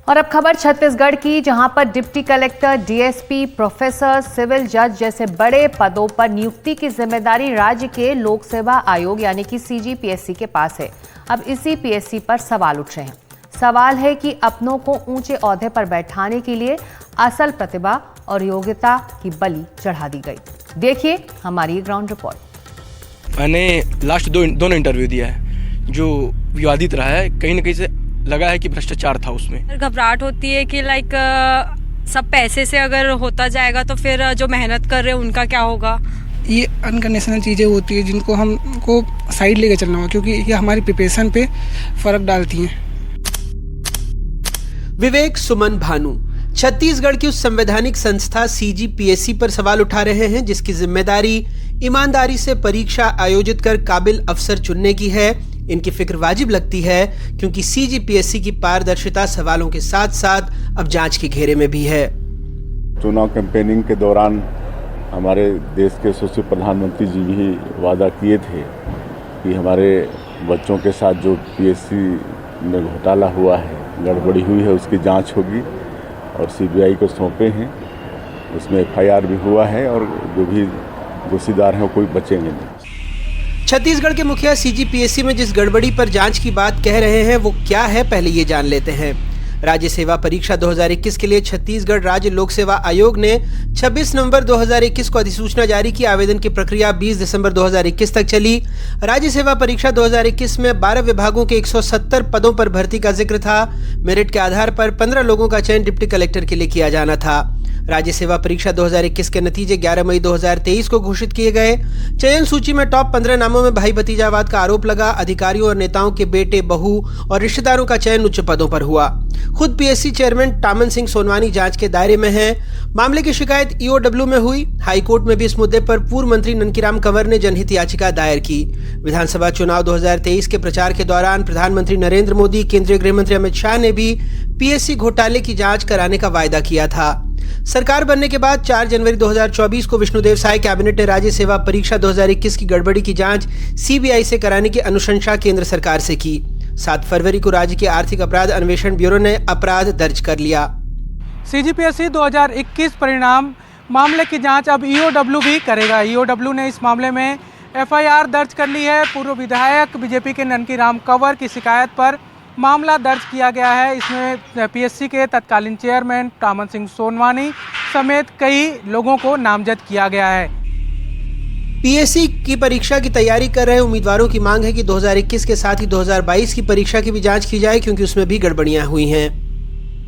और अब खबर छत्तीसगढ़ की, जहां पर deputy collector, DSP, professor, civil जज जैसे बड़े पदों पर नियुक्ति की जिम्मेदारी राज्य के लोक सेवा आयोग यानी कि सीजीपीएससी के पास है। अब इसी पीएससी पर सवाल उठ रहे हैं। सवाल है कि अपनों को ऊंचे ओहदे पर बैठाने के लिए असल प्रतिभा और योग्यता की बलि चढ़ा दी गई। देखिए हमारी ग्राउंड रिपोर्ट। मैंने लास्ट दोनों इंटरव्यू दिया है जो विवादित रहा है, कहीं ना कहीं से लगा है कि भ्रष्टाचार था उसमें। घबराहट होती है कि सब पैसे से अगर होता जाएगा तो फिर जो मेहनत कर रहे हैं उनका क्या होगा। ये अनकंडीशनल चीज़ें होती है जिनको हमको साइड लेके चलना होगा, क्योंकि ये हमारी प्रिपरेशन पे फर्क डालती हैं। विवेक सुमन भानु छत्तीसगढ़ की उस संवैधानिक संस्था सीजीपीएससी पर सवाल उठा रहे हैं जिसकी जिम्मेदारी ईमानदारी से परीक्षा आयोजित कर काबिल अफसर चुनने की है। इनकी फिक्र वाजिब लगती है क्योंकि सीजीपीएससी की पारदर्शिता सवालों के साथ साथ अब जांच के घेरे में भी है। चुनाव कैंपेनिंग के दौरान हमारे देश के यशस्वी प्रधानमंत्री जी भी वादा किए थे कि हमारे बच्चों के साथ जो पीएससी में घोटाला हुआ है, गड़बड़ी हुई है, उसकी जांच होगी और सीबीआई को सौंपे हैं। उसमें एफआईआर भी हुआ है और जो भी दोषीदार हैं कोई बचेंगे नहीं। छत्तीसगढ़ के मुखिया सीजीपीएससी में जिस गड़बड़ी पर जांच की बात कह रहे हैं वो क्या है, पहले ये जान लेते हैं। राज्य सेवा परीक्षा 2021 के लिए छत्तीसगढ़ राज्य लोक सेवा आयोग ने 26 नवंबर 2021 को अधिसूचना जारी की। आवेदन की प्रक्रिया 20 दिसंबर 2021 तक चली। राज्य सेवा परीक्षा 2021 में 12 विभागों के 170 पदों पर भर्ती का जिक्र था। मेरिट के आधार पर 15 लोगों का चयन डिप्टी कलेक्टर के लिए किया जाना था। राज्य सेवा परीक्षा 2021 के नतीजे 11 मई 2023 को घोषित किए गए। चयन सूची में टॉप 15 नामों में भाई भतीजावाद का आरोप लगा। अधिकारियों और नेताओं के बेटे, बहू और रिश्तेदारों का चयन उच्च पदों पर हुआ। खुद पीएससी चेयरमैन टामन सिंह सोनवानी जांच के दायरे में हैं। मामले की शिकायत ईओडब्ल्यू में हुई। हाईकोर्ट में भी इस मुद्दे पर पूर्व मंत्री ननकीराम कंवर ने जनहित याचिका दायर की। विधानसभा चुनाव 2023 के प्रचार के दौरान प्रधानमंत्री नरेंद्र मोदी, केंद्रीय गृह मंत्री अमित शाह ने भी पीएससी घोटाले की जांच कराने का वायदा किया था। सरकार बनने के बाद 4 जनवरी 2024 को विष्णुदेव साय कैबिनेट ने राज्य सेवा परीक्षा 2021 की गड़बड़ी की जांच सीबीआई से कराने की अनुशंसा केंद्र सरकार से की। 7 फरवरी को राज्य के आर्थिक अपराध अन्वेषण ब्यूरो ने अपराध दर्ज कर लिया। सीजीपीएससी 2021 परिणाम मामले की जांच अब ईओडब्ल्यू भी करेगा। ईओडब्ल्यू ने इस मामले में एफआईआर दर्ज कर ली है। पूर्व विधायक बीजेपी के ननकीराम कंवर की शिकायत पर मामला दर्ज किया गया है। इसमें पीएससी के तत्कालीन चेयरमैन टामन सिंह सोनवानी समेत कई लोगों को नामजद किया गया है। पीएससी की परीक्षा की तैयारी कर रहे उम्मीदवारों की मांग है कि 2021 के साथ ही 2022 की परीक्षा की भी जांच की जाए क्योंकि उसमें भी गड़बड़ियां हुई हैं।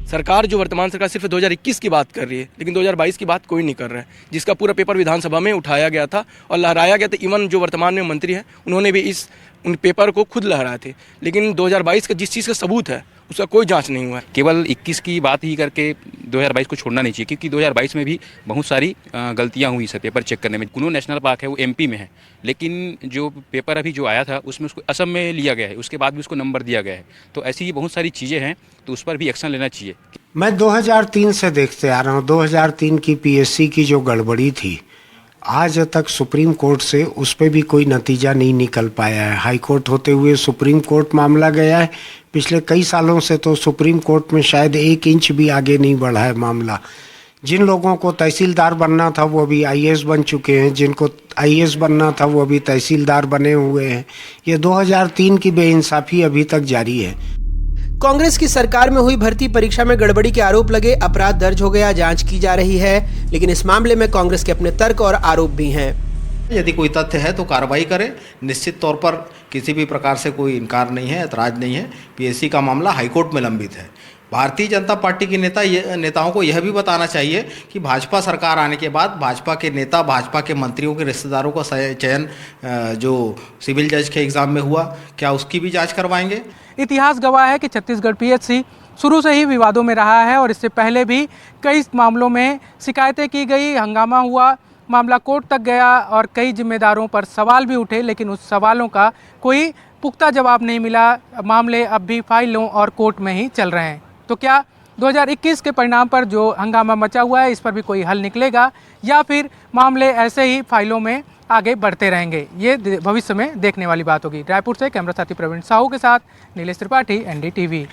सरकार जो वर्तमान सरकार सिर्फ 2021 की बात कर रही है, लेकिन 2022 की बात कोई नहीं कर रहा है, जिसका पूरा पेपर विधानसभा में उठाया गया था और लहराया गया था। इवन जो वर्तमान में मंत्री हैं उन्होंने भी उन पेपर को खुद लहराए थे, लेकिन 2022 का जिस चीज़ का सबूत है उसका कोई जांच नहीं हुआ है। केवल 21 की बात ही करके 2022 को छोड़ना नहीं चाहिए, क्योंकि 2022 में भी बहुत सारी गलतियां हुई सर पेपर चेक करने में। कुल्लू नेशनल पार्क है वो एमपी में है, लेकिन जो पेपर अभी जो आया था उसमें उसको असम में लिया गया है, उसके बाद भी उसको नंबर दिया गया है। तो ऐसी बहुत सारी चीज़ें हैं, तो उस पर भी एक्शन लेना चाहिए। मैं 2003 से देखते आ रहा हूँ। 2003 की पीएससी की जो गड़बड़ी थी, आज तक सुप्रीम कोर्ट से उस पर भी कोई नतीजा नहीं निकल पाया है। हाई कोर्ट होते हुए सुप्रीम कोर्ट मामला गया है। पिछले कई सालों से तो सुप्रीम कोर्ट में शायद 1 इंच भी आगे नहीं बढ़ा है मामला। जिन लोगों को तहसीलदार बनना था वो अभी आईएएस बन चुके हैं, जिनको आईएएस बनना था वो अभी तहसीलदार बने हुए हैं। ये 2003 की बेइंसाफी अभी तक जारी है। कांग्रेस की सरकार में हुई भर्ती परीक्षा में गड़बड़ी के आरोप लगे। अपराध दर्ज हो गया, जांच की जा रही है, लेकिन इस मामले में कांग्रेस के अपने तर्क और आरोप भी हैं। यदि कोई तथ्य है तो कार्रवाई करें। निश्चित तौर पर किसी भी प्रकार से कोई इनकार नहीं है, ऐतराज नहीं है। पीएससी का मामला हाईकोर्ट में लंबित है। भारतीय जनता पार्टी के नेताओं को यह भी बताना चाहिए कि भाजपा सरकार आने के बाद भाजपा के नेता, भाजपा के मंत्रियों के रिश्तेदारों का चयन जो सिविल जज के एग्ज़ाम में हुआ, क्या उसकी भी जांच करवाएंगे। इतिहास गवाह है कि छत्तीसगढ़ पीएससी शुरू से ही विवादों में रहा है और इससे पहले भी कई मामलों में शिकायतें की गई, हंगामा हुआ, मामला कोर्ट तक गया और कई जिम्मेदारों पर सवाल भी उठे, लेकिन उस सवालों का कोई पुख्ता जवाब नहीं मिला। मामले अब भी फाइलों और कोर्ट में ही चल रहे हैं। तो क्या 2021 के परिणाम पर जो हंगामा मचा हुआ है इस पर भी कोई हल निकलेगा या फिर मामले ऐसे ही फाइलों में आगे बढ़ते रहेंगे, ये भविष्य में देखने वाली बात होगी। रायपुर से कैमरा साथी प्रवीण साहू के साथ नीलेश त्रिपाठी, एनडीटीवी।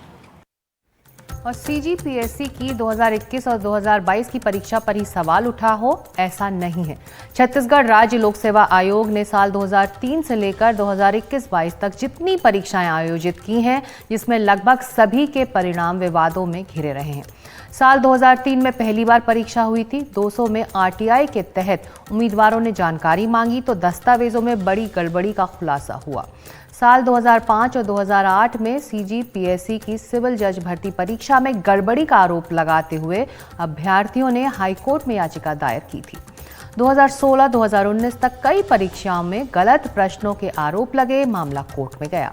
और सीजीपीएससी की 2021 और 2022 की परीक्षा पर ही सवाल उठा हो, ऐसा नहीं है। छत्तीसगढ़ राज्य लोक सेवा आयोग ने साल 2003 से लेकर 2021-22 तक जितनी परीक्षाएं आयोजित की हैं, जिसमें लगभग सभी के परिणाम विवादों में घिरे रहे हैं। साल 2003 में पहली बार परीक्षा हुई थी। 200 में आरटीआई के तहत उम्मीदवारों ने जानकारी मांगी तो दस्तावेजों में बड़ी गड़बड़ी का खुलासा हुआ। साल 2005 और 2008 में सीजीपीएससी की सिविल जज भर्ती परीक्षा में गड़बड़ी का आरोप लगाते हुए अभ्यर्थियों ने हाईकोर्ट में याचिका दायर की थी। 2016-2019 तक कई परीक्षाओं में गलत प्रश्नों के आरोप लगे, मामला कोर्ट में गया।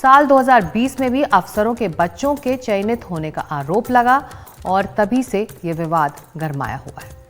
साल 2020 में भी अफसरों के बच्चों के चयनित होने का आरोप लगा और तभी से ये विवाद गरमाया हुआ है।